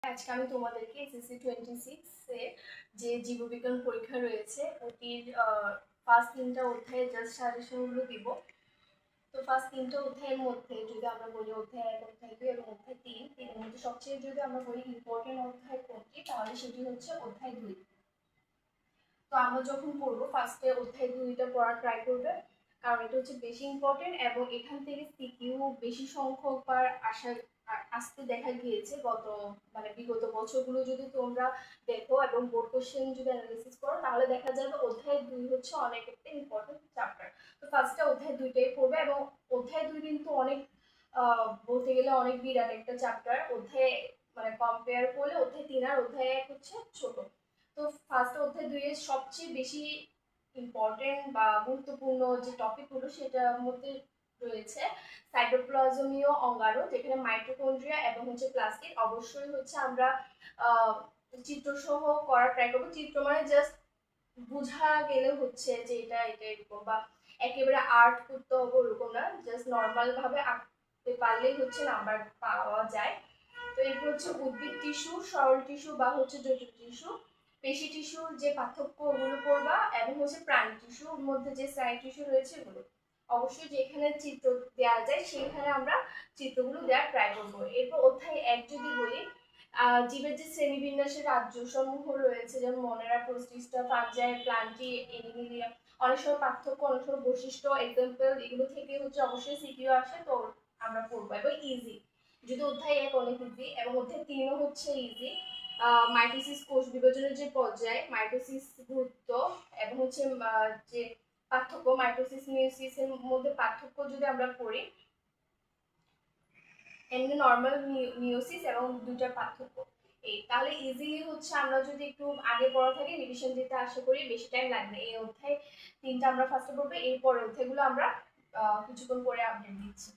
আজকে আমি তোমাদেরকে এসএসসি 26 এর যে জীববিজ্ঞান পরীক্ষা রয়েছে ওটির ফার্স্ট 3টা অধ্যায়ে জাস্ট সাজেশনগুলো দিব। তো ফার্স্ট 3টা অধ্যায়ের মধ্যে যদি আমরা বলি অধ্যায় 1, অধ্যায় 2 এবং অধ্যায় 3, এর মধ্যে সবচেয়ে যদি আমরা বলি ইম্পর্টেন্ট অধ্যায় কোনটি, তাহলে সেটি হচ্ছে অধ্যায় 2। তো আমরা যখন পড়বো ফার্স্টে অধ্যায় 2টা পড়ার ট্রাই করবে, কারণ এটা হচ্ছে বেশি ইম্পর্টেন্ট এবং এখান থেকে সিকিউ বেশি সংখ্যক বার আসতে দেখা গিয়েছে বিগত বছরগুলো যদি তোমরা দেখো এবং বোর্ড কোশ্চেন যদি অ্যানালাইসিস করো, তাহলে দেখা যাবে অধ্যায় 2 হচ্ছে অনেক একটা ইম্পর্টেন্ট চ্যাপ্টার। তো ফার্স্টে অধ্যায় 2টাই পড়বে এবং অধ্যায় 2 কিন্তু অনেক বলতে গেলে অনেক বিরাট একটা চ্যাপ্টার। অধ্যায় কম্পেয়ার করলে অধ্যায় 3 আর অধ্যায় 1 হচ্ছে ছোট। তো ফার্স্ট অধ্যায় 2 এর সবচেয়ে বেশি ইম্পর্টেন্ট বা গুরুত্বপূর্ণ যে টপিকগুলো সেটার মধ্যে রয়েছে সাইটোপ্লাজমীয় অঙ্গাণু, যেখানে মাইটোকন্ড্রিয়া এবং হচ্ছে প্লাস্টিড। অবশ্যই হচ্ছে আমরা চিত্রসহ করার ট্রাই করবো। চিত্র মানে জাস্ট বোঝা গেলে হচ্ছে যে এটা এরকম, বা একেবারে আর্ট করতে হবে ওরকম না, জাস্ট নর্মাল ভাবে আঁকতে পারলেই হচ্ছে নাম্বার পাওয়া যায়। তো এরপর হচ্ছে উদ্ভিদ টিস্যু, সরল টিস্যু বা হচ্ছে জটিল টিস্যু, পেশি টিস্যুর যে পার্থক্য ওগুলো পড়বা, এবং হচ্ছে প্রাণী টিস্যুর মধ্যে যে স্নায়ু টিস্যু রয়েছে ওগুলো। অবশ্যই যেখানে চিত্র দেওয়া যায় সেখানে আমরা চিত্রগুলো দেওয়ার ট্রাই করবো। এরপর অধ্যায় 1 যদি বলি, জীবের যে শ্রেণীবিন্যাসের রাজ্যসমূহ রয়েছে, যেমন মনেরা, প্রোটিস্টা, ফাঞ্জাই, প্লান্টি, এনিমিলিয়া, অনেক সময় পার্থক্য, অনেক সময় বৈশিষ্ট্য, এক্সাম্পল, এগুলো থেকে হচ্ছে অবশ্যই সিকিউ আসে। তো আমরা পড়বো এবং ইজি, যদি অধ্যায় 1 অনেক ইজি এবং অধ্যায় 3ও হচ্ছে ইজি। মাইটোসিস কোষ বিভাজনের যে পর্যায়, মাইটোসিস গুরুত্ব এবং হচ্ছে যে পার্থক্য, মাইটোসিস মিয়োসিসের মধ্যে পার্থক্য যদি আমরা পড়ি, এমনি নর্মাল মিয়োসিস এবং দুইটার পার্থক্য এই, তাহলে ইজিলি হচ্ছে আমরা যদি একটু আগে পড়া থাকে রিভিশন দিতে আশা করি বেশি টাইম লাগবে। এই অধ্যায় 3টা আমরা ফার্স্টে পড়বো, এরপরে অধ্যায়গুলো আমরা কিছুক্ষণ পরে আপডেট দিচ্ছি।